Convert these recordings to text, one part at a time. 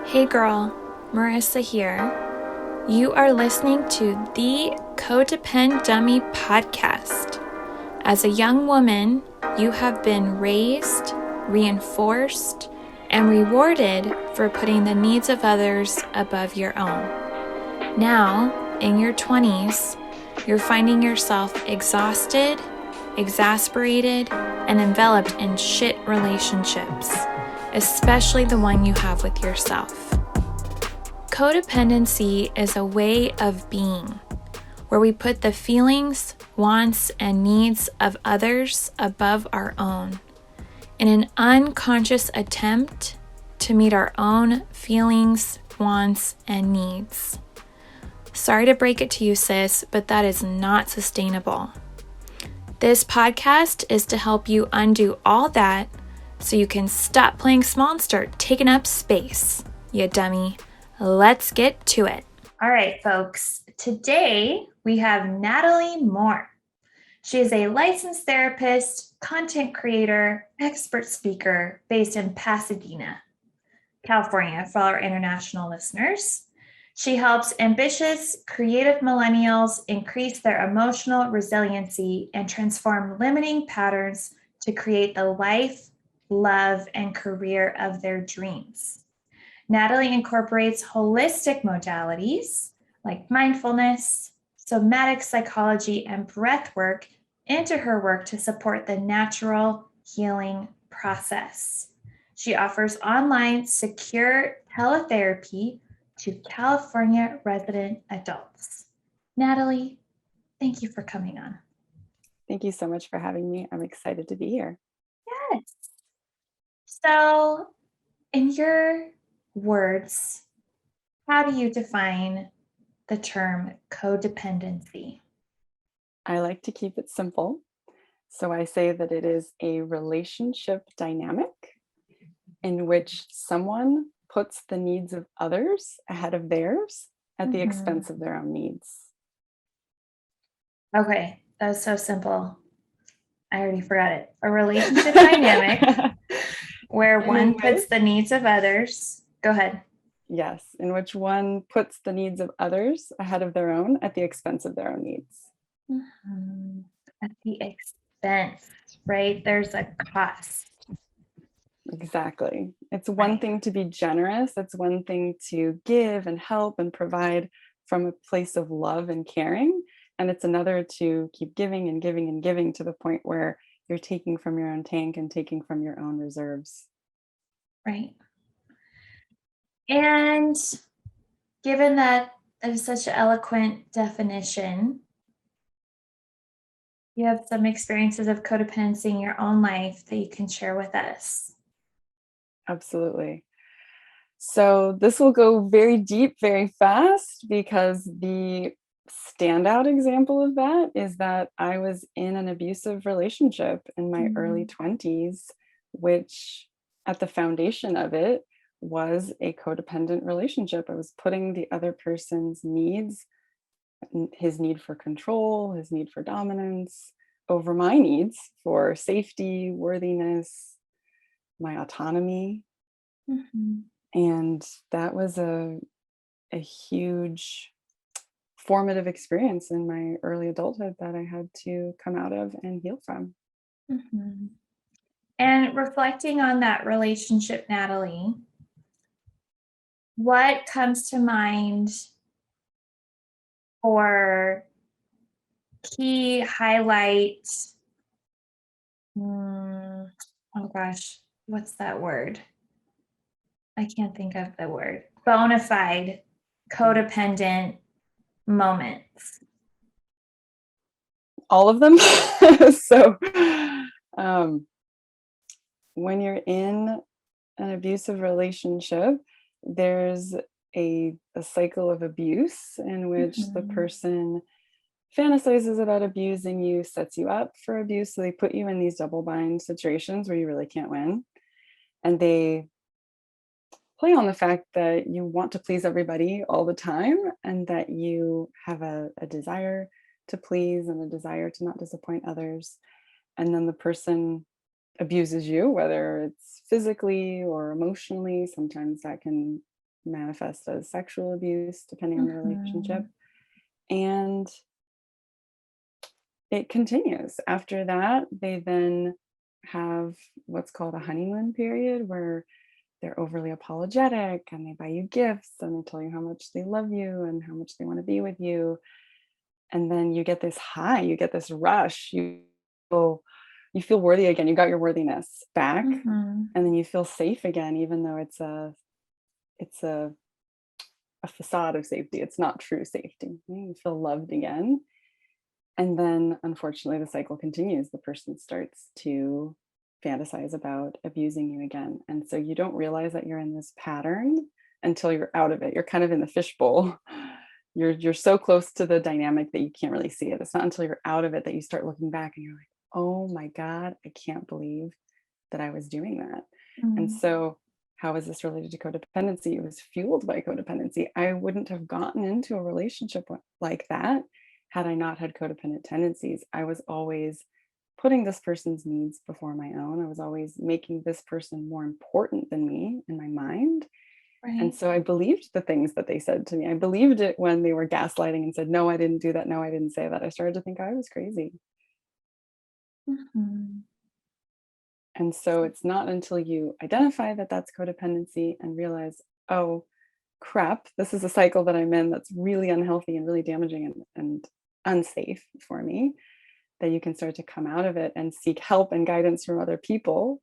Hey girl, Marissa here. You are listening to the Codependent Dummy podcast. As a young woman, you have been raised, reinforced, and rewarded for putting the needs of others above your own. Now, in your 20s, you're finding yourself exhausted, exasperated, and enveloped in shit relationships, especially the one you have with yourself. Codependency is a way of being where we put the feelings, wants, and needs of others above our own in an unconscious attempt to meet our own feelings, wants, and needs. Sorry to break it to you, sis, but that is not sustainable. This podcast is to help you undo all that so you can stop playing small and start taking up space, you dummy. Let's get to it. All right, folks. Today we have Natalie Moore. She is a licensed therapist, content creator, expert speaker based in Pasadena, California, for our international listeners. She helps ambitious, creative millennials increase their emotional resiliency and transform limiting patterns to create the life, love, and career of their dreams. Natalie incorporates holistic modalities like mindfulness, somatic psychology, and breath work into her work to support the natural healing process. She offers online secure teletherapy to California resident adults. Natalie, thank you for coming on. Thank you so much for having me. I'm excited to be here. Yes. So, in your words, how do you define the term codependency? I like to keep it simple. So I say that it is a relationship dynamic in which someone puts the needs of others ahead of theirs at the expense of their own needs. Okay, that was so simple. I already forgot it. A relationship dynamic where one puts the needs of others. Go ahead. Yes, in which one puts the needs of others ahead of their own at the expense of their own needs. Mm-hmm. At the expense, right? There's a cost. Exactly. It's one thing to be generous. It's one thing to give and help and provide from a place of love and caring. And it's another to keep giving and giving and giving to the point where you're taking from your own tank and taking from your own reserves. Right. And given that is such an eloquent definition, you have some experiences of codependency in your own life that you can share with us. Absolutely. So this will go very deep, very fast, because the standout example of that is that I was in an abusive relationship in my early 20s, which at the foundation of it was a codependent relationship. I was putting the other person's needs, his need for control, his need for dominance, over my needs for safety, worthiness, my autonomy. And that was a huge formative experience in my early adulthood that I had to come out of and heal from. And reflecting on that relationship, Natalie, what comes to mind for key highlights? Oh gosh, what's that word? I can't think of the word. Bona fide codependent moments. All of them. So when you're in an abusive relationship, there's a cycle of abuse in which the person fantasizes about abusing you, sets you up for abuse. So they put you in these double bind situations where you really can't win. And they play on the fact that you want to please everybody all the time, and that you have a desire to please and a desire to not disappoint others. And then the person abuses you, whether it's physically or emotionally. Sometimes that can manifest as sexual abuse, depending on the relationship. And it continues. After that, they then have what's called a honeymoon period where they're overly apologetic and they buy you gifts and they tell you how much they love you and how much they want to be with you. And then you get this high, you get this rush, you feel worthy again. You got your worthiness back, and then you feel safe again, even though it's a facade of safety. It's not true safety. You feel loved again. And then unfortunately the cycle continues. The person starts to fantasize about abusing you again. And so you don't realize that you're in this pattern until you're out of it. You're kind of in the fishbowl. You're so close to the dynamic that you can't really see it. It's not until you're out of it that you start looking back and you're like, oh my God, I can't believe that I was doing that. And so how is this related to codependency? It was fueled by codependency. I wouldn't have gotten into a relationship like that had I not had codependent tendencies. I was always putting this person's needs before my own. I was always making this person more important than me in my mind. Right. And so I believed the things that they said to me. I believed it when they were gaslighting and said, no, I didn't do that. No, I didn't say that. I started to think I was crazy. And so it's not until you identify that that's codependency and realize, oh, crap, this is a cycle that I'm in that's really unhealthy and really damaging and unsafe for me, that you can start to come out of it and seek help and guidance from other people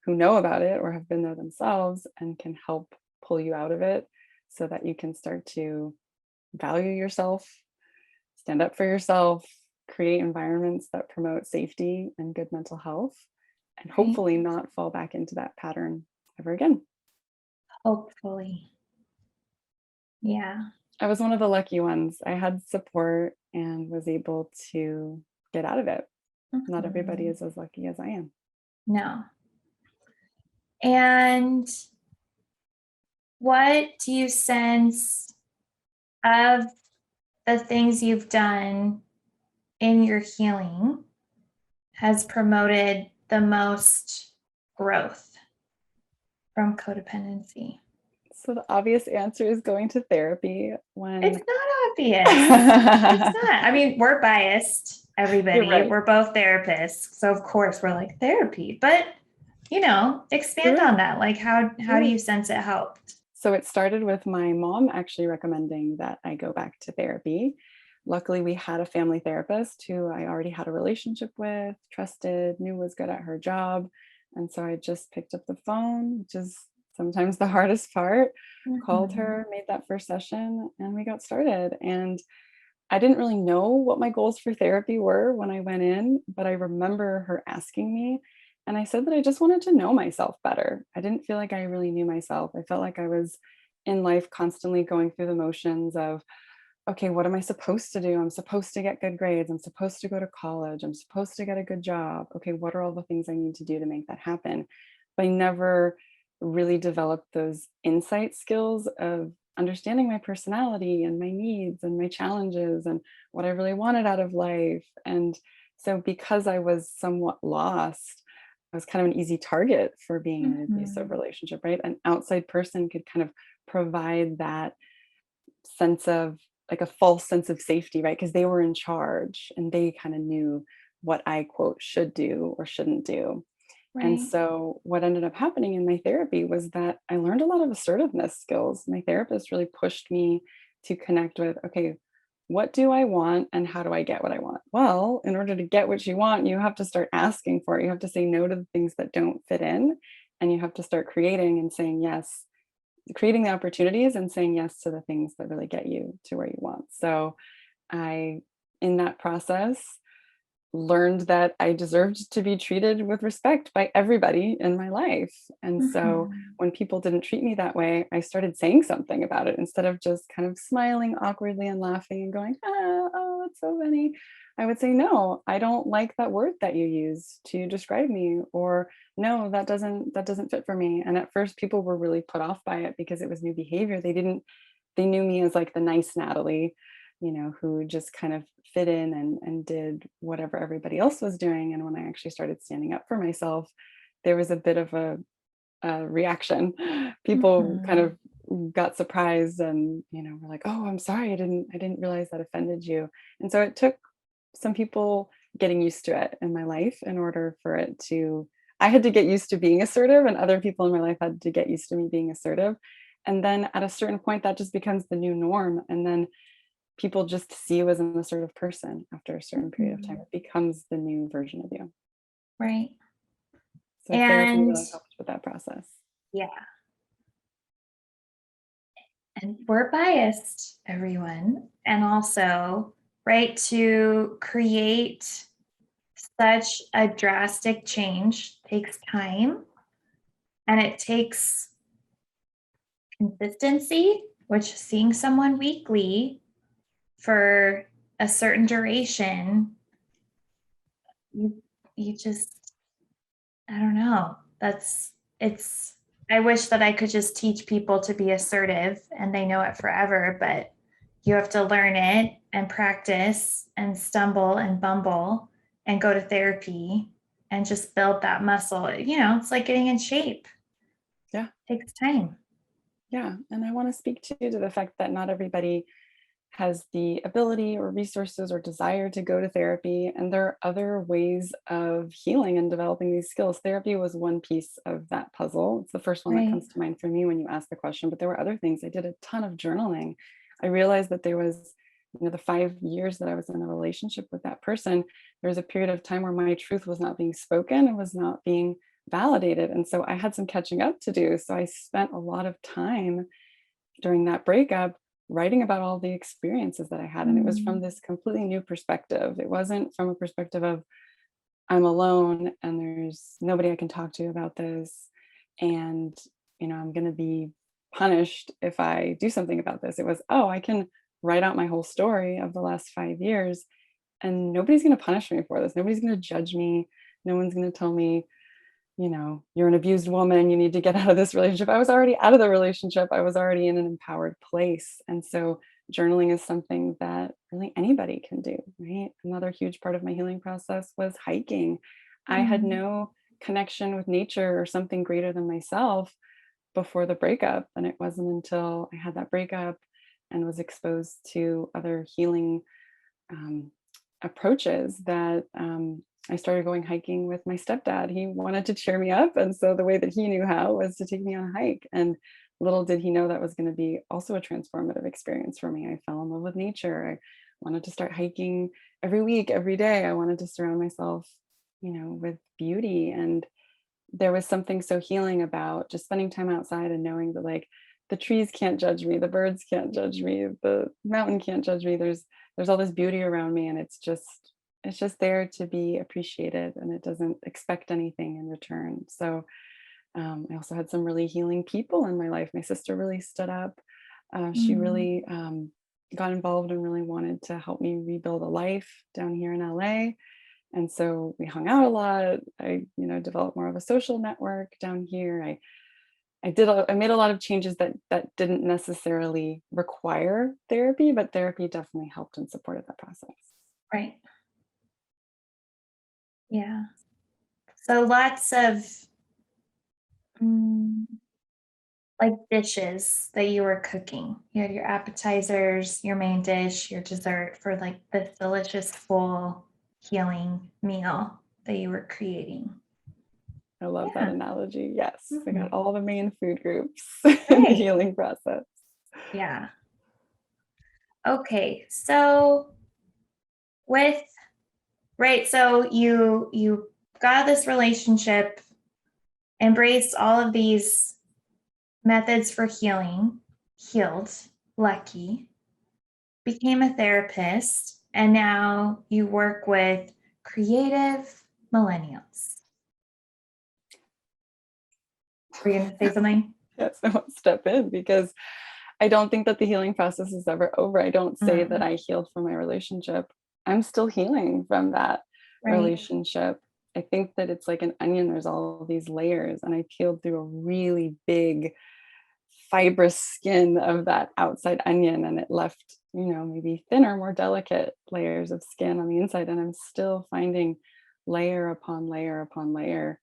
who know about it or have been there themselves and can help pull you out of it so that you can start to value yourself, stand up for yourself, create environments that promote safety and good mental health, and hopefully not fall back into that pattern ever again. Hopefully. Yeah. I was one of the lucky ones. I had support and was able to get out of it. Not everybody is as lucky as I am. No. And what do you sense of the things you've done in your healing has promoted the most growth from codependency? So the obvious answer is going to therapy. When It's not obvious. It's not. I mean, we're biased, everybody. Right. We're both therapists. So of course we're like therapy, but expand on that. Like how do you sense it helped? So it started with my mom actually recommending that I go back to therapy. Luckily, we had a family therapist who I already had a relationship with, trusted, knew was good at her job. And so I just picked up the phone, which is sometimes the hardest part, called her, made that first session, and we got started. And I didn't really know what my goals for therapy were when I went in, but I remember her asking me, and I said that I just wanted to know myself better. I didn't feel like I really knew myself. I felt like I was in life constantly going through the motions of, okay, what am I supposed to do? I'm supposed to get good grades. I'm supposed to go to college. I'm supposed to get a good job. Okay, what are all the things I need to do to make that happen? But I never really developed those insight skills of understanding my personality and my needs and my challenges and what I really wanted out of life. And so because I was somewhat lost, I was kind of an easy target for being in an abusive relationship, right? An outside person could kind of provide that sense of like a false sense of safety, right? Because they were in charge and they kind of knew what I quote should do or shouldn't do. Right. And so what ended up happening in my therapy was that I learned a lot of assertiveness skills. My therapist really pushed me to connect with, okay, what do I want and how do I get what I want? Well, in order to get what you want, you have to start asking for it. You have to say no to the things that don't fit in, and you have to start creating and saying yes, creating the opportunities and saying yes to the things that really get you to where you want. So I, in that process, learned that I deserved to be treated with respect by everybody in my life. And so when people didn't treat me that way, I started saying something about it instead of just kind of smiling awkwardly and laughing and going, oh, that's so funny. I would say, no, I don't like that word that you use to describe me, or no, that doesn't fit for me. And at first people were really put off by it because it was new behavior. They knew me as like the nice Natalie, who just kind of fit in and did whatever everybody else was doing. And when I actually started standing up for myself, there was a bit of a reaction. People kind of got surprised and, were like, oh, I'm sorry. I didn't realize that offended you. And so it took some people getting used to it in my life in order for it to, I had to get used to being assertive, and other people in my life had to get used to me being assertive. And then at a certain point, that just becomes the new norm. And then people just see you as an assertive person after a certain period of time. Mhm. It becomes the new version of you. Right. So therapy And really helps with that process. yeah, and we're biased, everyone. And also, right, to create such a drastic change takes time, and it takes consistency, which seeing someone weekly for a certain duration, you just, I don't know. It's I wish that I could just teach people to be assertive and they know it forever, but you have to learn it and practice and stumble and bumble and go to therapy and just build that muscle. It's like getting in shape. Yeah. It takes time. Yeah. And I want to speak to the fact that not everybody has the ability or resources or desire to go to therapy. And there are other ways of healing and developing these skills. Therapy was one piece of that puzzle. It's the first one that Right. comes to mind for me when you ask the question, but there were other things. I did a ton of journaling. I realized that there was, the 5 years that I was in a relationship with that person, there was a period of time where my truth was not being spoken and was not being validated. And so I had some catching up to do. So I spent a lot of time during that breakup writing about all the experiences that I had. And it was from Mm. this completely new perspective. It wasn't from a perspective of I'm alone and there's nobody I can talk to about this. And, I'm going to be punished if I do something about this. It was, oh, I can write out my whole story of the last 5 years and nobody's going to punish me for this. Nobody's going to judge me. No one's going to tell me, you're an abused woman, you need to get out of this relationship. I was already out of the relationship. I was already in an empowered place. And so journaling is something that really anybody can do, right? Another huge part of my healing process was hiking. I had Mm. no connection with nature or something greater than myself before the breakup. And it wasn't until I had that breakup and was exposed to other healing um, approaches that I started going hiking with my stepdad. He wanted to cheer me up. And so the way that he knew how was to take me on a hike. And little did he know that was going to be also a transformative experience for me. I fell in love with nature. I wanted to start hiking every week, every day. I wanted to surround myself, with beauty. And there was something so healing about just spending time outside and knowing that like the trees can't judge me, the birds can't judge me, the mountain can't judge me. There's all this beauty around me and it's just there to be appreciated and it doesn't expect anything in return. So I also had some really healing people in my life. My sister really stood up. She Mm. really got involved and really wanted to help me rebuild a life down here in LA. And so we hung out a lot. I, developed more of a social network down here. I made a lot of changes that didn't necessarily require therapy, but therapy definitely helped and supported that process. Right. Yeah. So lots of mm, like dishes that you were cooking. You had your appetizers, your main dish, your dessert for like this delicious, full, healing meal that you were creating. I love that Yeah. analogy. Yes, I got Mhm. all the main food groups in the Right. healing process. Yeah. Okay. So with right, so you got out of this relationship, embraced all of these methods for healing, healed, lucky, became a therapist, and now you work with creative millennials. Were you going to say something? Yes, I want to step in because I don't think that the healing process is ever over. I don't say that Mm, I healed from my relationship. I'm still healing from that right. relationship. I think that it's like an onion, there's all these layers, and I peeled through a really big, fibrous skin of that outside onion, and it left, maybe thinner, more delicate layers of skin on the inside. And I'm still finding layer upon layer upon layer.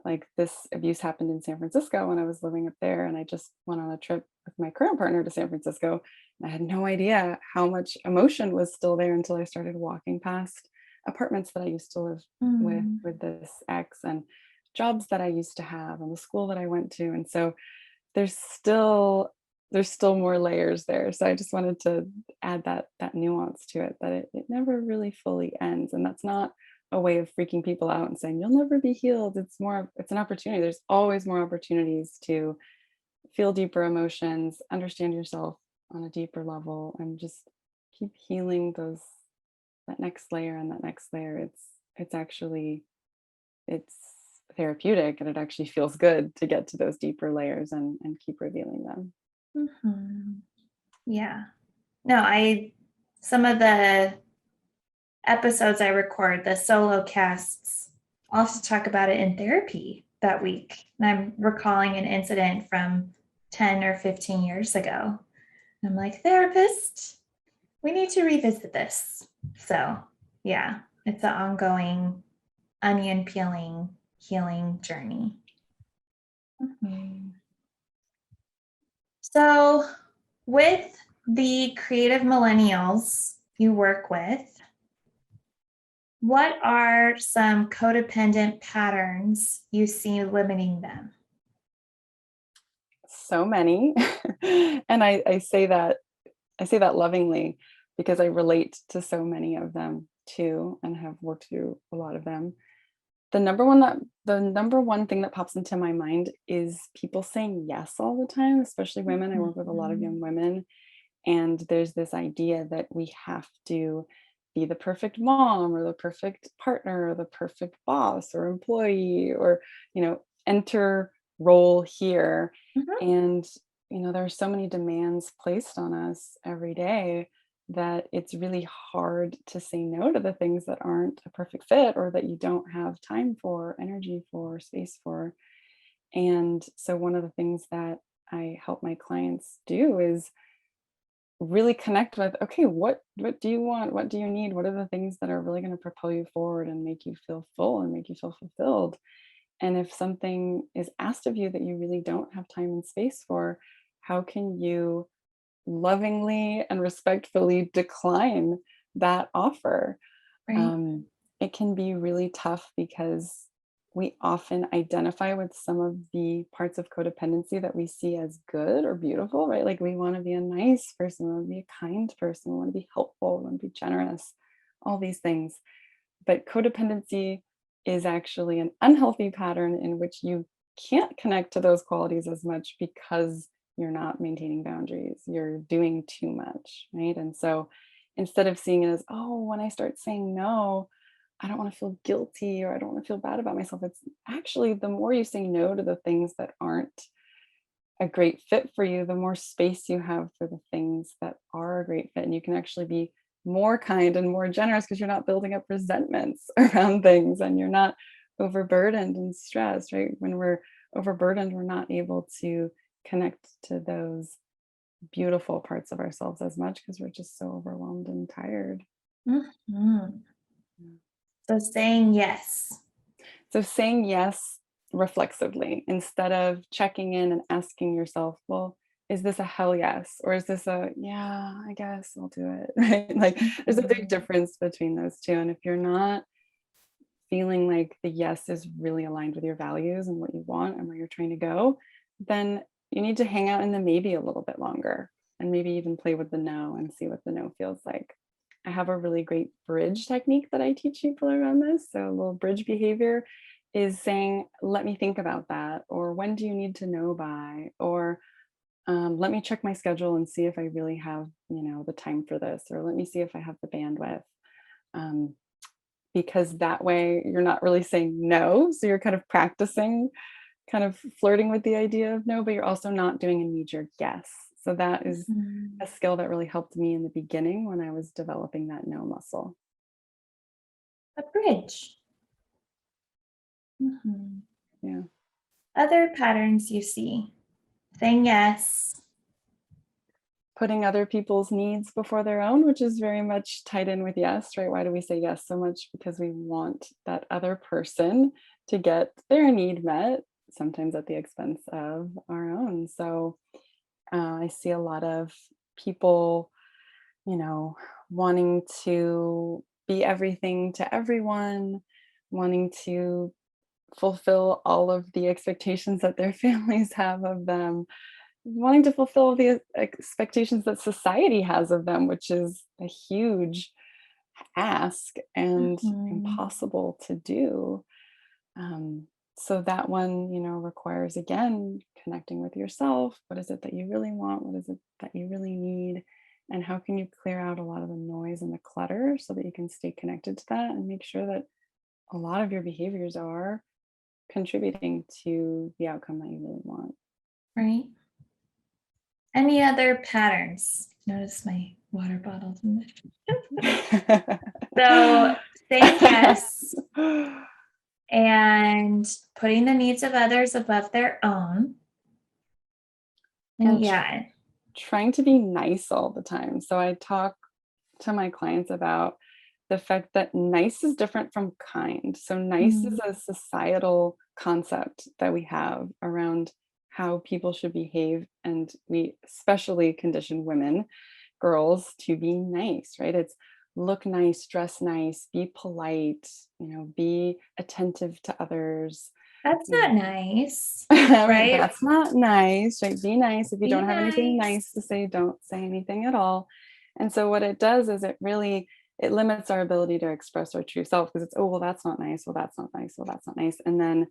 Like this abuse happened in San Francisco when I was living up there, and I just went on a trip a with my current partner to San Francisco. And I had no idea how much emotion was still there until I started walking past apartments that I used to live Mm. with this ex, and jobs that I used to have, and the school that I went to. And so there's still more layers there. So I just wanted to add that nuance to it, that it never really fully ends. And that's not a way of freaking people out and saying you'll never be healed. It's an opportunity. There's always more opportunities to feel deeper emotions, understand yourself on a deeper level, and just keep healing that next layer and that next layer. It's therapeutic, and it actually feels good to get to those deeper layers and keep revealing them. Mhm. Yeah. No, some of the episodes I record, the solo casts, I'll also talk about it in therapy that week. And I'm recalling an incident from 10 or 15 years ago. I'm like, therapist, we need to revisit this. So, yeah, it's an ongoing onion peeling, healing journey. Mhm. So, with the creative millennials you work with, what are some codependent patterns you see limiting them? So many. And I say that lovingly, because I relate to so many of them too, and have worked through a lot of them. The number one thing that pops into my mind is people saying yes all the time, especially women. I work with a lot of Mhm. young women, and there's this idea that we have to be the perfect mom or the perfect partner or the perfect boss or employee, or enter role here. Mhm. And there are so many demands placed on us every day that it's really hard to say no to the things that aren't a perfect fit, or that you don't have time for, energy for, space for. And so one of the things that I help my clients do is really connect with, okay, what do you want, what do you need, what are the things that are really going to propel you forward and make you feel full and make you feel fulfilled. And if something is asked of you that you really don't have time and space for, how can you lovingly and respectfully decline that offer? Right. um, it can be really tough because we often identify with some of the parts of codependency that we see as good or beautiful, right? Like we want to be a nice person, we want to be a kind person, we want to be helpful, we want to be generous, all these things. But codependency is actually an unhealthy pattern in which you can't connect to those qualities as much because you're not maintaining boundaries. You're doing too much, right? And so instead of seeing it as, oh, when I start saying no, I don't want to feel guilty or I don't want to feel bad about myself. It's actually the more you say no to the things that aren't a great fit for you, the more space you have for the things that are a great fit. And you can actually be more kind and more generous because you're not building up resentments around things, and you're not overburdened and stressed, right? When we're overburdened, we're not able to connect to those beautiful parts of ourselves as much because we're just so overwhelmed and tired. Mhm. Yeah. So saying yes. So saying yes reflexively instead of checking in and asking yourself, well, is this a hell yes? Or is this a, yeah, I guess I'll do it, right? Like there's a big Mhm. difference between those two. And if you're not feeling like the yes is really aligned with your values and what you want and where you're trying to go, then you need to hang out in the maybe a little bit longer, and maybe even play with the no and see what the no feels like. I have a really great bridge technique that I teach people around this. So, a little bridge behavior is saying, let me think about that, or when do you need to know by, or let me check my schedule and see if I really have, the time for this, or let me see if I have the bandwidth. Um, because that way you're not really saying no. So you're kind of practicing, kind of flirting with the idea of no, but you're also not doing a knee jerk yes. So that is a Mhm. skill that really helped me in the beginning when I was developing that no muscle. A bridge. Mhm. Yeah. Other patterns you see. Saying yes. Putting other people's needs before their own, which is very much tied in with yes, right? Why do we say yes so much? Because we want that other person to get their need met, sometimes at the expense of our own. So I see a lot of people, wanting to be everything to everyone, wanting to fulfill all of the expectations that their families have of them, wanting to fulfill the expectations that society has of them, which is a huge ask and Mhm. impossible to do. Um, so that one, requires again connecting with yourself. What is it that you really want? What is it that you really need? And how can you clear out a lot of the noise and the clutter so that you can stay connected to that and make sure that a lot of your behaviors are contributing to the outcome that you really want. Right. Any other patterns? Notice my water bottles in there. So saying yes and putting the needs of others above their own. And and yeah. trying to be nice all the time. So I talk to my clients about the fact that nice is different from kind. So nice is Mm, a societal concept that we have around how people should behave, and we especially condition women, girls, to be nice, right? It's look nice, dress nice, be polite, be attentive to others. that's you not know nice, Right, right? that's not nice, right? Be nice. If you Be don't have anything nice. nice to say, don't say anything at all. And so what it does is it limits our ability to express our true self, because it's, oh, well, that's not nice. Well, that's not nice. Well, that's not nice. And then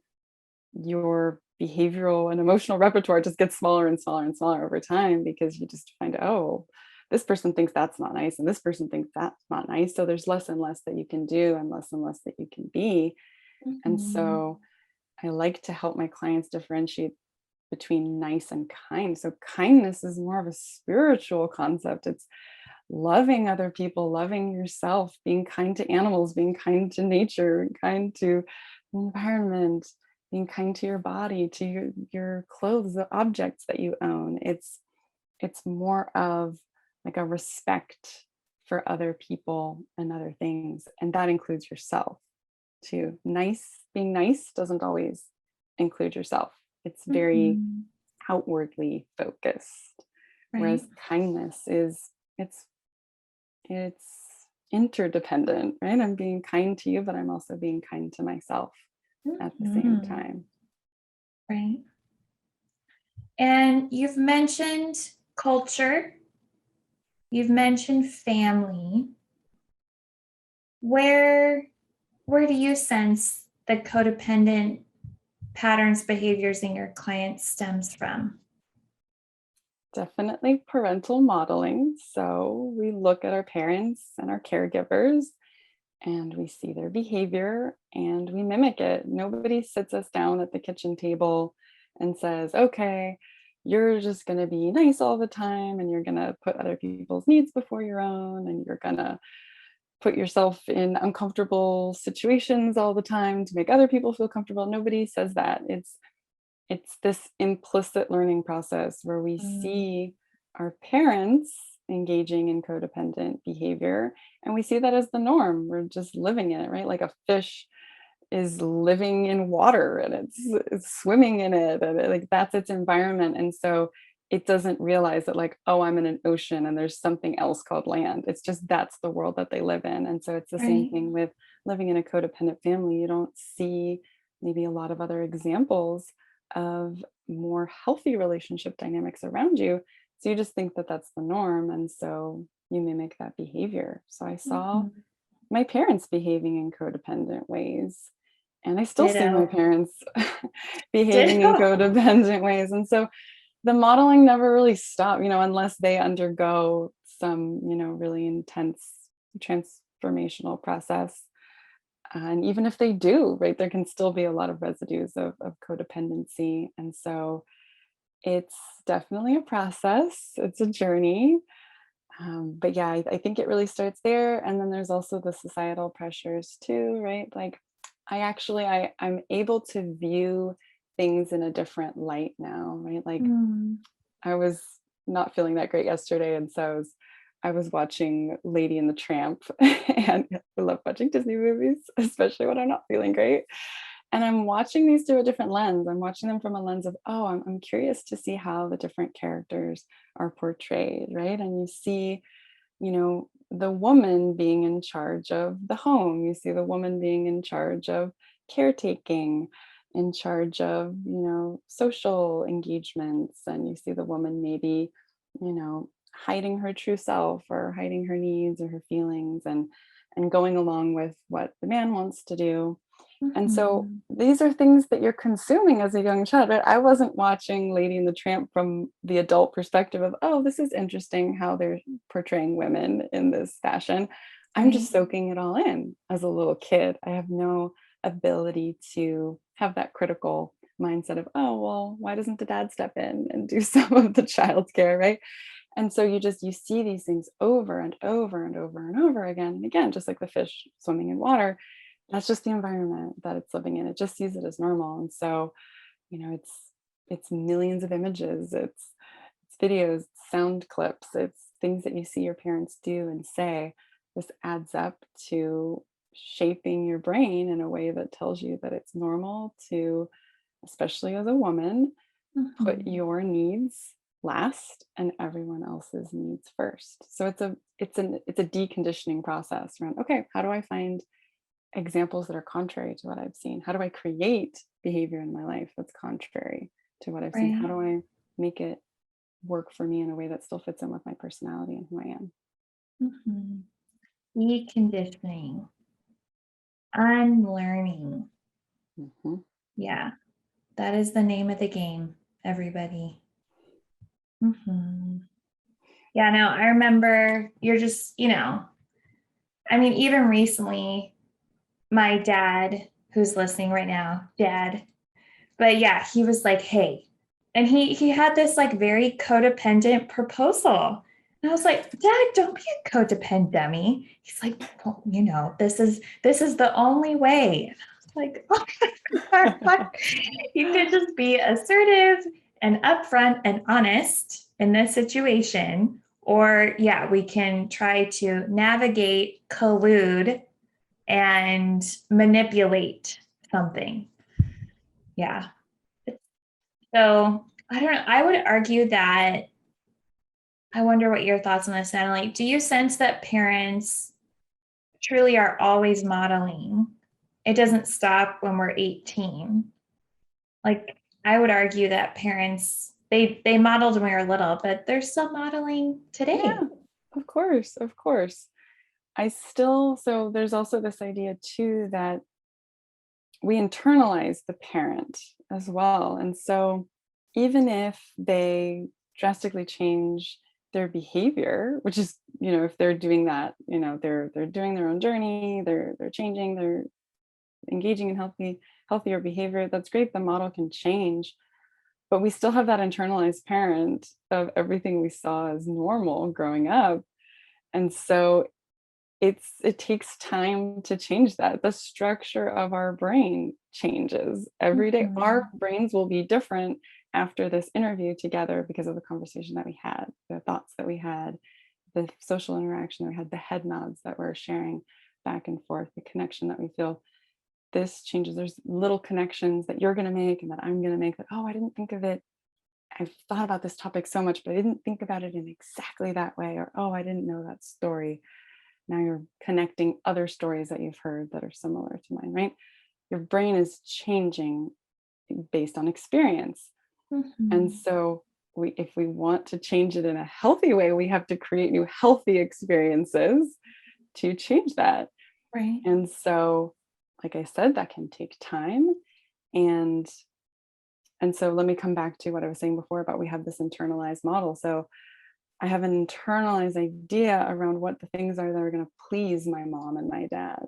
your behavioral and emotional repertoire just gets smaller and smaller and smaller over time, because you just find, oh, this person thinks that's not nice and this person thinks that's not nice. So there's less and less that you can do and less that you can be. And Mhm. so I like to help my clients differentiate between nice and kind. So kindness is more of a spiritual concept. It's loving other people, loving yourself, being kind to animals, being kind to nature, kind to the environment, being kind to your body, to your clothes, the objects that you own. It's more of like a respect for other people and other things. And that includes yourself too. Being nice doesn't always include yourself. It's very Mhm. outwardly focused, Right. whereas kindness is it's it's interdependent, right? I'm being kind to you, but I'm also being kind to myself at the same Mhm. time. Right. And you've mentioned culture, you've mentioned family. Where where do you sense the codependent patterns, behaviors in your clients stems from? Definitely parental modeling. So we look at our parents and our caregivers and we see their behavior and we mimic it. Nobody sits us down at the kitchen table and says, okay, you're just going to be nice all the time and you're going to put other people's needs before your own and you're going to put yourself in uncomfortable situations all the time to make other people feel comfortable. Nobody says that. It's this implicit learning process where we Mm, see our parents engaging in codependent behavior and we see that as the norm. We're just living in it, right? Like a fish is living in water and it's swimming in it, and like that's its environment. And so it doesn't realize that, like, oh, I'm in an ocean and there's something else called land. It's just that's the world that they live in. And so it's the same right. thing with living in a codependent family. You don't see maybe a lot of other examples of more healthy relationship dynamics around you, so you just think that that's the norm, and so you mimic that behavior. So I saw Mhm. my parents behaving in codependent ways, and I still see my Ditto. parents behaving in Ditto. codependent ways. And so the modeling never really stopped, unless they undergo some, really intense transformational process. And even if they do, right, there can still be a lot of residues of codependency. And so it's definitely a process, it's a journey. But yeah, I think it really starts there. And then there's also the societal pressures too, right? Like I'm able to view things in a different light now, right? Like Mm. I was not feeling that great yesterday. And so I was watching Lady and the Tramp, and I love watching Disney movies, especially when I'm not feeling great. And I'm watching these through a different lens. I'm watching them from a lens of, oh, I'm curious to see how the different characters are portrayed, right? And you see, the woman being in charge of the home. You see the woman being in charge of caretaking, in charge of, social engagements. And you see the woman maybe, hiding her true self or hiding her needs or her feelings and going along with what the man wants to do. And so Mhm. these are things that you're consuming as a young child, right? I wasn't watching Lady and the Tramp from the adult perspective of, oh, this is interesting how they're portraying women in this fashion. I'm Right. just soaking it all in as a little kid. I have no ability to have that critical mindset of, oh, well, why doesn't the dad step in and do some of the childcare, right? And so you see these things over and over and over and over again and again, just like the fish swimming in water. That's just the environment that it's living in. It just sees it as normal. And so, it's millions of images, it's videos, sound clips, it's things that you see your parents do and say. This adds up to shaping your brain in a way that tells you that it's normal to, especially as a woman, put Mhm. your needs last and everyone else's needs first. So it's a deconditioning process around, okay, how do I find examples that are contrary to what I've seen? How do I create behavior in my life that's contrary to what I've seen? How Right. do I make it work for me in a way that still fits in with my personality and who I am? Mhm. Deconditioning, unlearning. Mhm. Yeah, that is the name of the game, everybody. Yeah, no, I remember you're just, I mean, even recently, my dad, who's listening right now, dad, but yeah, he was like, hey, and he had this like very codependent proposal. And I was like, Dad, don't be a codependent dummy. He's like, well, this is the only way. And I was like, oh, you could just be assertive and upfront and honest in this situation. Or yeah, we can try to navigate, collude, and manipulate something. Yeah. So I don't know. I would argue that I wonder what your thoughts on this, Natalie. Do you sense that parents truly are always modeling? It doesn't stop when we're 18. Like I would argue that parents they modeled when we were little, but they're still modeling Yeah, today. of course, of course. So there's also this idea too that we internalize the parent as well. And so even if they drastically change their behavior, which is, if they're doing that, they're doing their own journey, they're changing, they're engaging in healthier behavior, that's great. The model can change, but we still have that internalized parent of everything we saw as normal growing up. And so it takes time to change that. The structure of our brain changes every day. Our Mhm. brains will be different after this interview together because of the conversation that we had, the thoughts that we had, the social interaction that we had, the head nods that we're sharing back and forth, the connection that we feel. This changes. There's little connections that you're going to make and that I'm going to make that, oh, I didn't think of it. I've thought about this topic so much, but I didn't think about it in exactly that way. Or, oh, I didn't know that story. Now you're connecting other stories that you've heard that are similar to mine, right? Your brain is changing based on experience. And Mhm. so if we want to change it in a healthy way, we have to create new healthy experiences to change that. Right. And so, like I said, that can take time. And and so let me come back to what I was saying before about we have this internalized model. So I have an internalized idea around what the things are that are going to please my mom and my dad.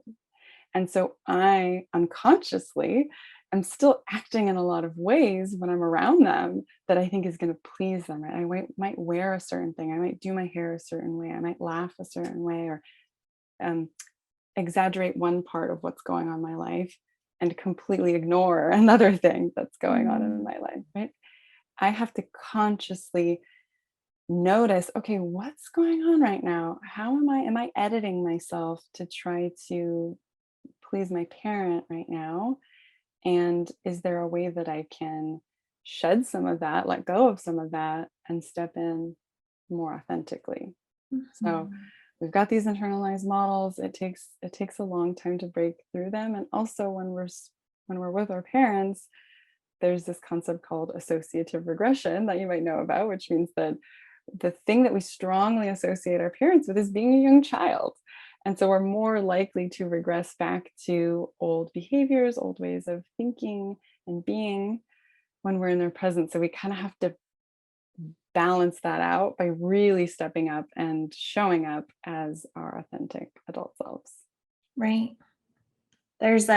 And so I unconsciously am still acting in a lot of ways when I'm around them that I think is going to please them. Right? I might wear a certain thing. I might do my hair a certain way. I might laugh a certain way or um, exaggerate one part of what's going on in my life and completely ignore another thing that's going on in Mm. my life. Right? I have to consciously notice, okay, what's going on right now? How am I editing myself to try to please my parent right now? And is there a way that I can shed some of that, let go of some of that, and step in more authentically? So Mhm. we've got these internalized models. It takes a long time to break through them. And also when we're with our parents, there's this concept called associative regression that you might know about, which means that the thing that we strongly associate our parents with is being a young child. And so we're more likely to regress back to old behaviors, old ways of thinking and being when we're in their presence. So we kind of have to balance that out by really stepping up and showing up as our authentic adult selves. Right. There's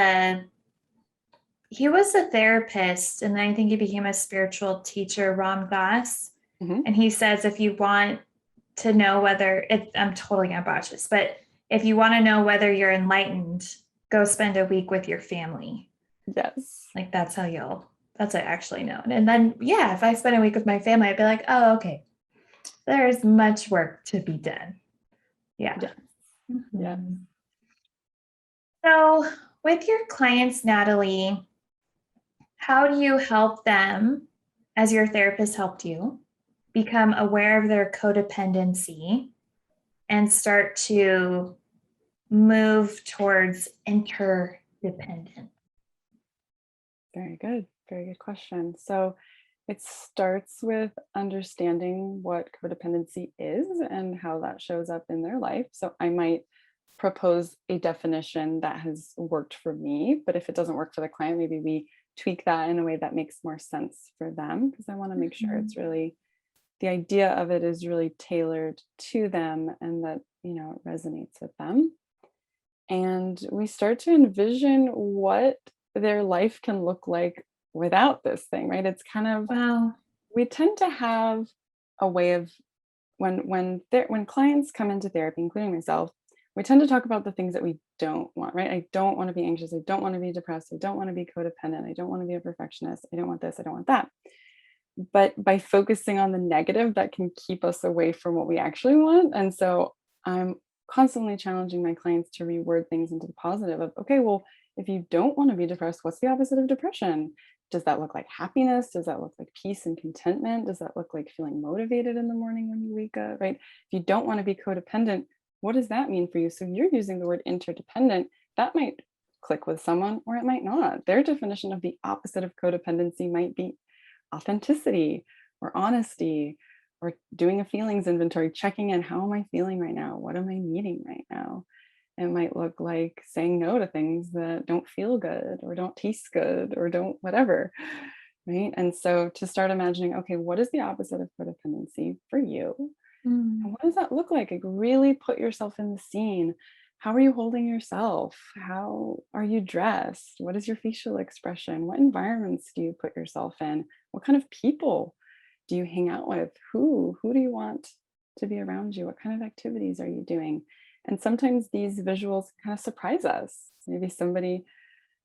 he was a therapist, and then I think he became a spiritual teacher, Ram Dass. Mhm. And he says, if you want to know I'm totally going to botch this, but if you want to know whether you're enlightened, go spend a week with your family. Yes. Like that's how that's how I actually know. And then, yeah, if I spend a week with my family, I'd be like, oh, okay, there's much work to be done. Yeah. Yes. Yes. Mhm. So, with your clients, Natalie, how do you help them, as your therapist helped you, become aware of their codependency and start to move towards interdependent? Very good. Very good question. So it starts with understanding what codependency is and how that shows up in their life. So I might propose a definition that has worked for me, but if it doesn't work for the client, maybe we tweak that in a way that makes more sense for them, because I want to make sure Mhm. it's really the idea of it is really tailored to them and that, it resonates with them. And we start to envision what their life can look like without this thing, right? It's kind of, Wow. we tend to have a way of when clients come into therapy, including myself, we tend to talk about the things that we don't want, right? I don't want to be anxious. I don't want to be depressed. I don't want to be codependent. I don't want to be a perfectionist. I don't want this. I don't want that. But by focusing on the negative, that can keep us away from what we actually want. And so I'm constantly challenging my clients to reword things into the positive of, okay, well, if you don't want to be depressed, what's the opposite of depression? Does that look like happiness? Does that look like peace and contentment? Does that look like feeling motivated in the morning when you wake up, right? If you don't want to be codependent, what does that mean for you? So you're using the word interdependent. That might click with someone or it might not. Their definition of the opposite of codependency might be authenticity or honesty or doing a feelings inventory, checking in. How am I feeling right now? What am I needing right now? It might look like saying no to things that don't feel good or don't taste good or don't whatever. Right. And so to start imagining, okay, what is the opposite of codependency for you? And Mm. what does that look like really put yourself in the scene. How are you holding yourself? How are you dressed? What is your facial expression? What environments do you put yourself in? What kind of people do you hang out with? Who do you want to be around you? What kind of activities are you doing? And sometimes these visuals kind of surprise us. Maybe somebody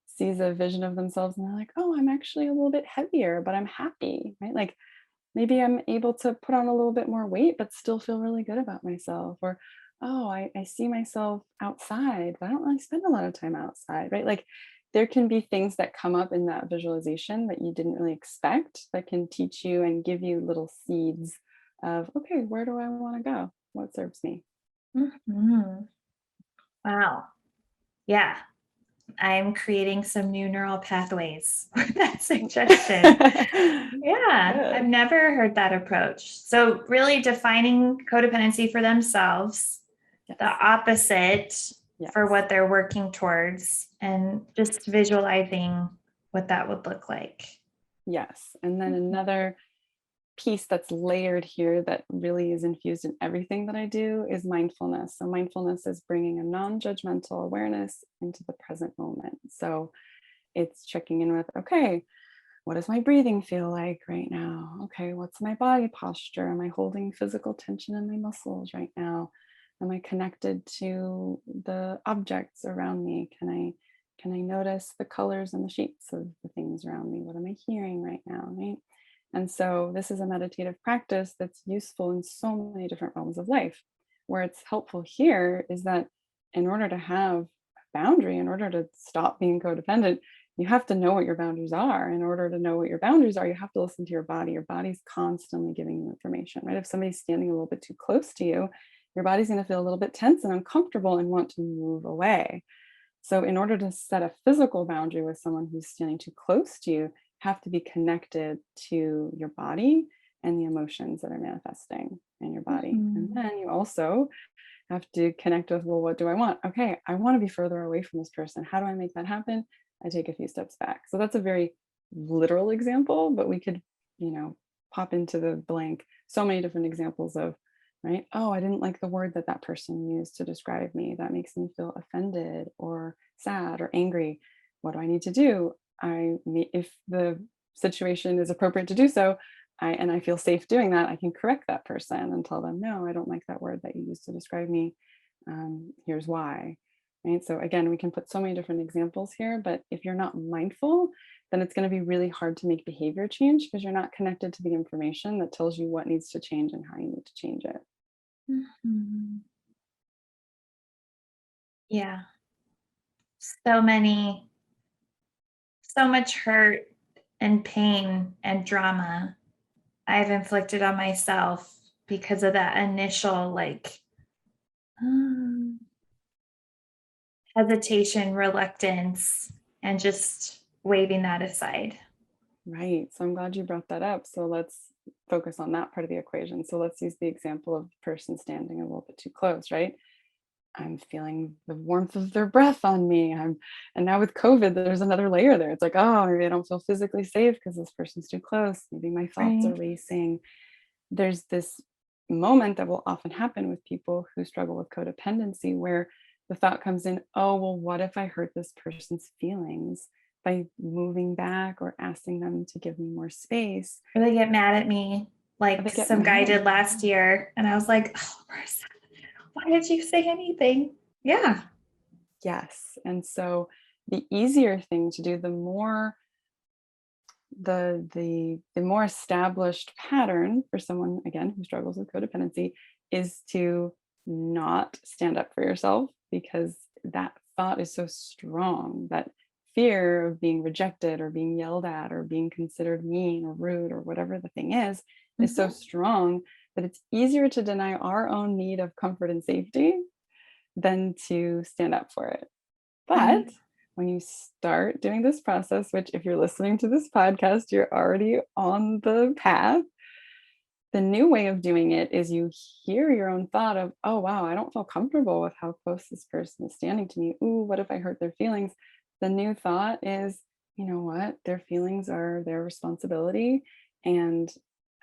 sees a vision of themselves and they're like, oh, I'm actually a little bit heavier, but I'm happy, right? Like maybe I'm able to put on a little bit more weight, but still feel really good about myself. Or, oh, I see myself outside, but I don't really spend a lot of time outside, right? Like there can be things that come up in that visualization that you didn't really expect that can teach you and give you little seeds of, okay, where do I want to go? What serves me? Mhm. Wow. Yeah. I'm creating some new neural pathways with that suggestion. Yeah, I've Good. never heard that approach. So, really defining codependency for themselves, the Yes. opposite for Yes. what they're working towards, and just visualizing what that would look like. Yes. And then another piece that's layered here that really is infused in everything that I do is mindfulness. So, mindfulness is bringing a non judgmental awareness into the present moment. So, it's checking in with, okay, what does my breathing feel like right now? Okay, what's my body posture? Am I holding physical tension in my muscles right now? Am I connected to the objects around me? Can I notice the colors and the shapes of the things around me? What am I hearing right now? Right. And so this is a meditative practice that's useful in so many different realms of life. Where it's helpful here is that in order to have a boundary, in order to stop being codependent, you have to know what your boundaries are. In order to know what your boundaries are, you have to listen to your body. Your body's constantly giving you information, right? If somebody's standing a little bit too close to you, your body's going to feel a little bit tense and uncomfortable and want to move away. So, in order to set a physical boundary with someone who's standing too close to you, have to be connected to your body and the emotions that are manifesting in your body. And Mhm. then you also have to connect with, well, what do I want? Okay, I want to be further away from this person. How do I make that happen? I take a few steps back. So that's a very literal example, but we could, pop into the blank so many different examples of, right? Oh, I didn't like the word that that person used to describe me. That makes me feel offended or sad or angry. What do I need to do? If the situation is appropriate to do so, I feel safe doing that, I can correct that person and tell them, no, I don't like that word that you used to describe me. Here's why. Right. So again, we can put so many different examples here, but if you're not mindful, then it's going to be really hard to make behavior change because you're not connected to the information that tells you what needs to change and how you need to change it. Mhm. Yeah. So many, so much hurt and pain and drama I've inflicted on myself because of that initial um, hesitation, reluctance, and just waving that aside. Right. So I'm glad you brought that up. So let's focus on that part of the equation. So let's use the example of the person standing a little bit too close, right? I'm feeling the warmth of their breath on me. And now with COVID, there's another layer there. It's like, oh, maybe I don't feel physically safe because this person's too close. Maybe my thoughts are Right. racing. There's this moment that will often happen with people who struggle with codependency where the thought comes in, oh, well, what if I hurt this person's feelings by moving back or asking them to give me more space? Or they get mad at me Or like they get some mad guy at did me. last year. And I was like, oh, Marissa, why did you say anything? Yeah. Yes. And so the easier thing to do, the more established pattern for someone again who struggles with codependency is to not stand up for yourself because that thought is so strong, that fear of being rejected or being yelled at or being considered mean or rude or whatever the thing is so Mhm. strong that it's easier to deny our own need of comfort and safety than to stand up for it. But Right. when you start doing this process, which if you're listening to this podcast, you're already on the path, the new way of doing it is you hear your own thought of, oh, wow, I don't feel comfortable with how close this person is standing to me. Ooh, what if I hurt their feelings? The new thought is, you know what? Their feelings are their responsibility. And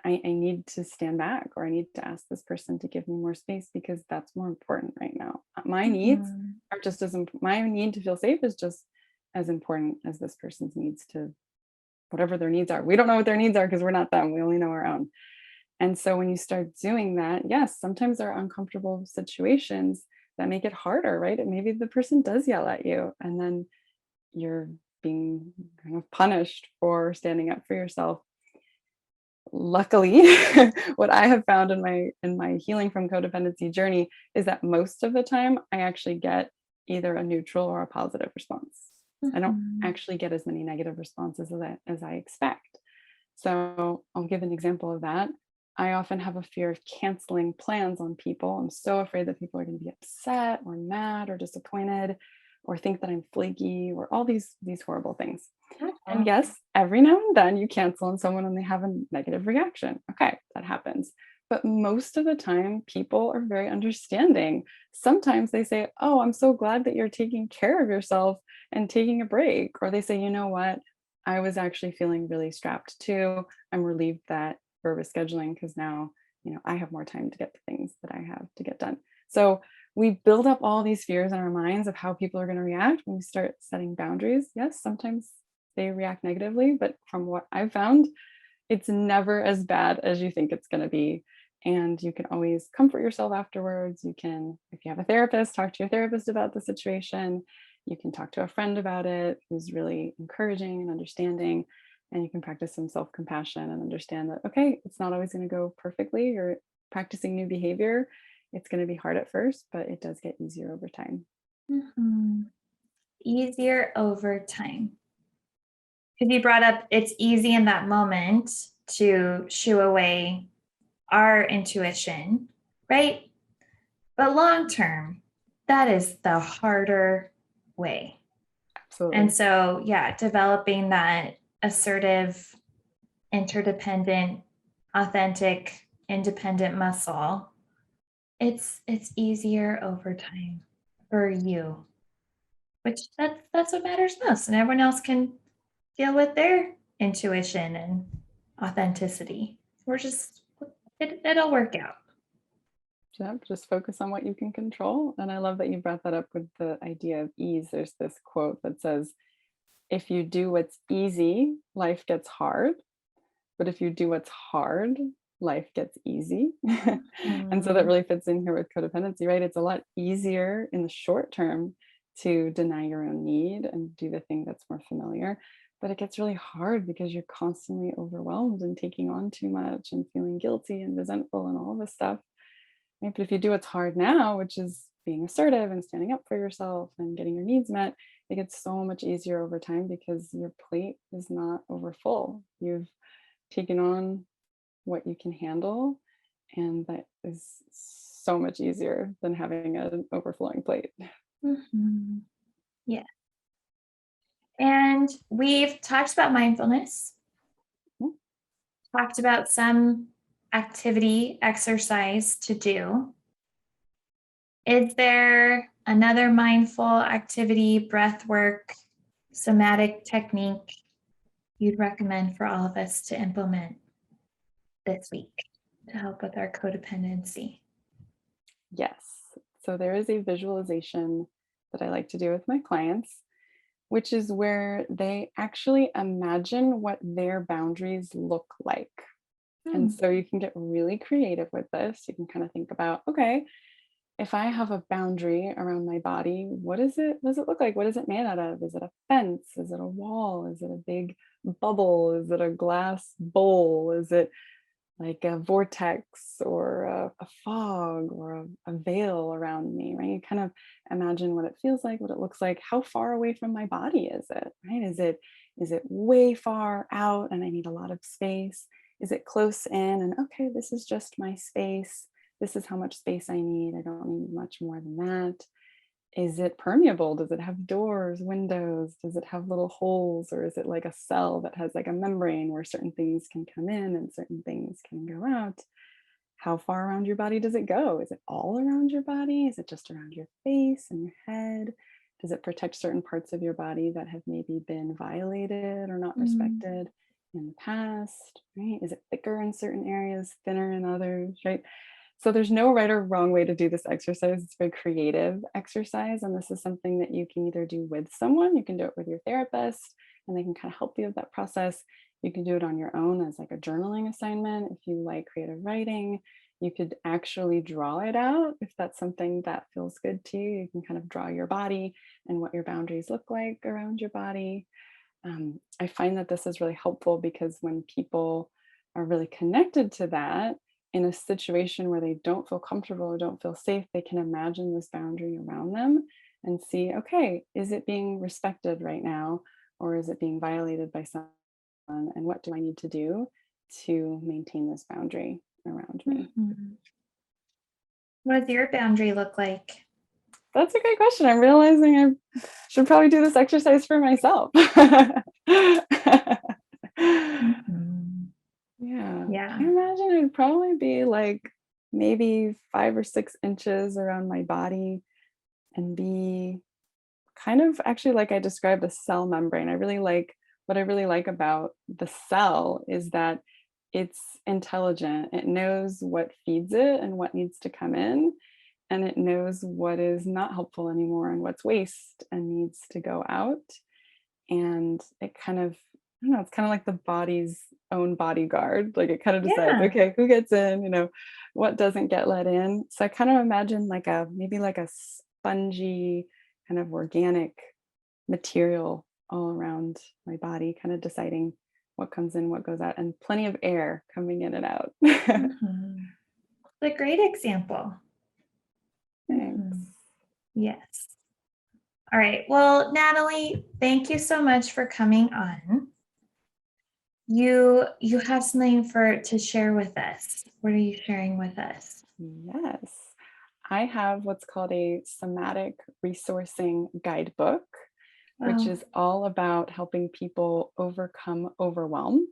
I need to stand back or I need to ask this person to give me more space because that's more important right now. My needs Mhm. are just as important. My need to feel safe is just as important as this person's needs to whatever their needs are. We don't know what their needs are because we're not them. We only know our own. And so when you start doing that, yes, sometimes there are uncomfortable situations that make it harder, right? And maybe the person does yell at you and then you're being kind of punished for standing up for yourself. Luckily, what I have found in my healing from codependency journey is that most of the time I actually get either a neutral or a positive response. I don't Mhm. actually get as many negative responses as I expect. So I'll give an example of that. I often have a fear of canceling plans on people. I'm so afraid that people are going to be upset or mad or disappointed or think that I'm flaky or all these horrible things. And Mhm. yes, every now and then you cancel on someone and they have a negative reaction. Okay, that happens. But most of the time, people are very understanding. Sometimes they say, oh, I'm so glad that you're taking care of yourself and taking a break. Or they say, you know what? I was actually feeling really strapped too. I'm relieved that we're rescheduling because now, I have more time to get the things that I have to get done. So we build up all these fears in our minds of how people are going to react when we start setting boundaries. Yes, sometimes they react negatively, but from what I've found, it's never as bad as you think it's going to be. And you can always comfort yourself afterwards. You can, if you have a therapist, talk to your therapist about the situation. You can talk to a friend about it who's really encouraging and understanding. And you can practice some self compassion and understand that, okay, it's not always going to go perfectly. You're practicing new behavior. It's going to be hard at first, but it does get easier over time. Mhm. Easier over time. Because you brought up it's easy in that moment to shoo away our intuition, right? But long term, that is the harder way. Absolutely. And so, yeah, developing that assertive, interdependent, authentic, independent muscle, it's easier over time for you, which that's what matters most. And everyone else can deal with their intuition and authenticity. It'll work out. Yep, just focus on what you can control. And I love that you brought that up with the idea of ease. There's this quote that says, if you do what's easy, life gets hard. But if you do what's hard, life gets easy. And so that really fits in here with codependency, right? It's a lot easier in the short term to deny your own need and do the thing that's more familiar. But it gets really hard because you're constantly overwhelmed and taking on too much and feeling guilty and resentful and all this stuff. Right? But if you do what's hard now, which is being assertive and standing up for yourself and getting your needs met, it gets so much easier over time because your plate is not over full. You've taken on what you can handle, and that is so much easier than having an overflowing plate. Mm-hmm. Yeah. And we've talked about mindfulness, talked about some activity, exercise to do. Is there another mindful activity, breath work, somatic technique you'd recommend for all of us to implement this week to help with our codependency? Yes. So there is a visualization that I like to do with my clients, which is where they actually imagine what their boundaries look like. And so you can get really creative with this. You can kind of think about, okay, if I have a boundary around my body, what is it? What does it look like? What is it made out of? Is it a fence? Is it a wall? Is it a big bubble? Is it a glass bowl? Is it like a vortex or a fog or a veil around me, right? You kind of imagine what it feels like, what it looks like. How far away from my body is it, right? Is it way far out and I need a lot of space? Is it close in and okay, this is just my space. This is how much space I need. I don't need much more than that. Is it permeable? Does it have doors, windows? Does it have little holes? Or is it like a cell that has like a membrane where certain things can come in and certain things can go out? How far around your body does it go? Is it all around your body? Is it just around your face and your head? Does it protect certain parts of your body that have maybe been violated or not respected in the past? Right? Is it thicker in certain areas, thinner in others? Right? So there's no right or wrong way to do this exercise. It's a very creative exercise. And this is something that you can either do with someone, you can do it with your therapist, and they can kind of help you with that process. You can do it on your own as like a journaling assignment. If you like creative writing, you could actually draw it out. If that's something that feels good to you, you can kind of draw your body and what your boundaries look like around your body. I find that this is really helpful because when people are really connected to that, in a situation where they don't feel comfortable or don't feel safe, they can imagine this boundary around them and see, okay, is it being respected right now? Or is it being violated by someone? And what do I need to do to maintain this boundary around me? What does your boundary look like? That's a great question. I'm realizing I should probably do this exercise for myself. Yeah. I imagine it'd probably be like maybe 5 or 6 inches around my body and be kind of actually like I described a cell membrane. What I really like about the cell is that it's intelligent. It knows what feeds it and what needs to come in, and it knows what is not helpful anymore and what's waste and needs to go out. And it kind of, I don't know, it's kind of like the body's own bodyguard. Like it kind of decides, Yeah. okay, who gets in, what doesn't get let in. So I kind of imagine maybe like a spongy kind of organic material all around my body, kind of deciding what comes in, what goes out, and plenty of air coming in and out. A great example. Thanks. Yes. All right. Well, Natalie, thank you so much for coming on. you have something to share with us. What are you sharing with us? Yes. I have what's called a somatic resourcing guidebook, which Oh, is all about helping people overcome overwhelm.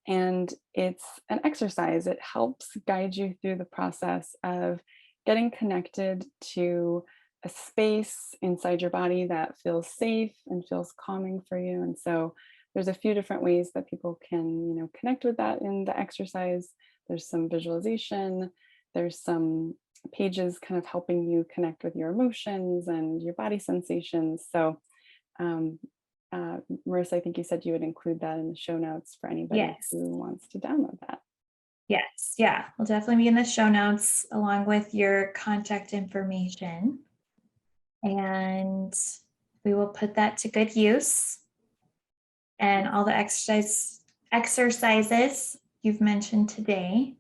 And it's an exercise. It helps guide you through the process of getting connected to a space inside your body that feels safe and feels calming for you. And so there's a few different ways that people can, connect with that in the exercise. There's some visualization, there's some pages kind of helping you connect with your emotions and your body sensations. So um, Marissa, I think you said you would include that in the show notes for anybody yes. who wants to download that. Yes. Yeah. We'll definitely be in the show notes along with your contact information. And we will put that to good use. And all the exercises you've mentioned today.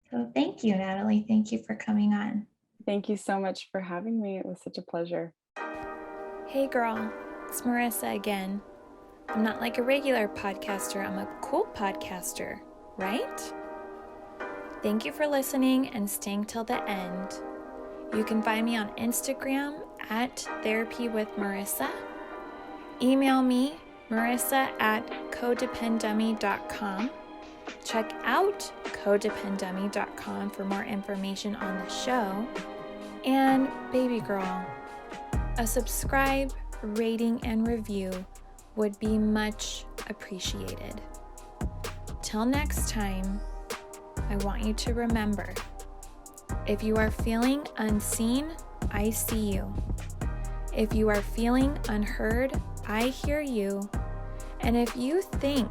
So thank you, Natalie. Thank you for coming on. Thank you so much for having me. It was such a pleasure. Hey girl, it's Marissa again. I'm not like a regular podcaster, I'm a cool podcaster, right? Thank you for listening and staying till the end. You can find me on Instagram at Therapy with Marissa. Email me, marissa@codependummy.com. Check out codependummy.com for more information on the show. And baby girl, a subscribe, rating, and review would be much appreciated. Till next time, I want you to remember, if you are feeling unseen, I see you. If you are feeling unheard, I hear you. And if you think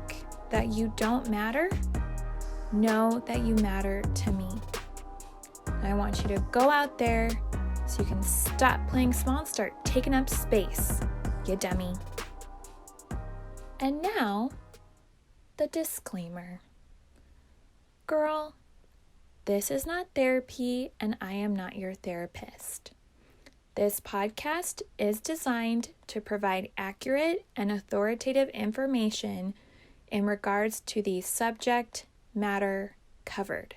that you don't matter, know that you matter to me. I want you to go out there so you can stop playing small and start taking up space, you dummy. And now, the disclaimer. Girl, this is not therapy and I am not your therapist. This podcast is designed to provide accurate and authoritative information in regards to the subject matter covered.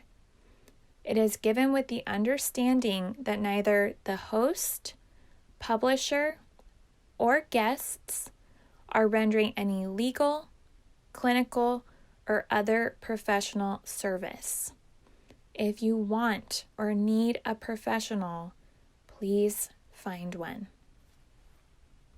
It is given with the understanding that neither the host, publisher, or guests are rendering any legal, clinical, or other professional service. If you want or need a professional, please find one.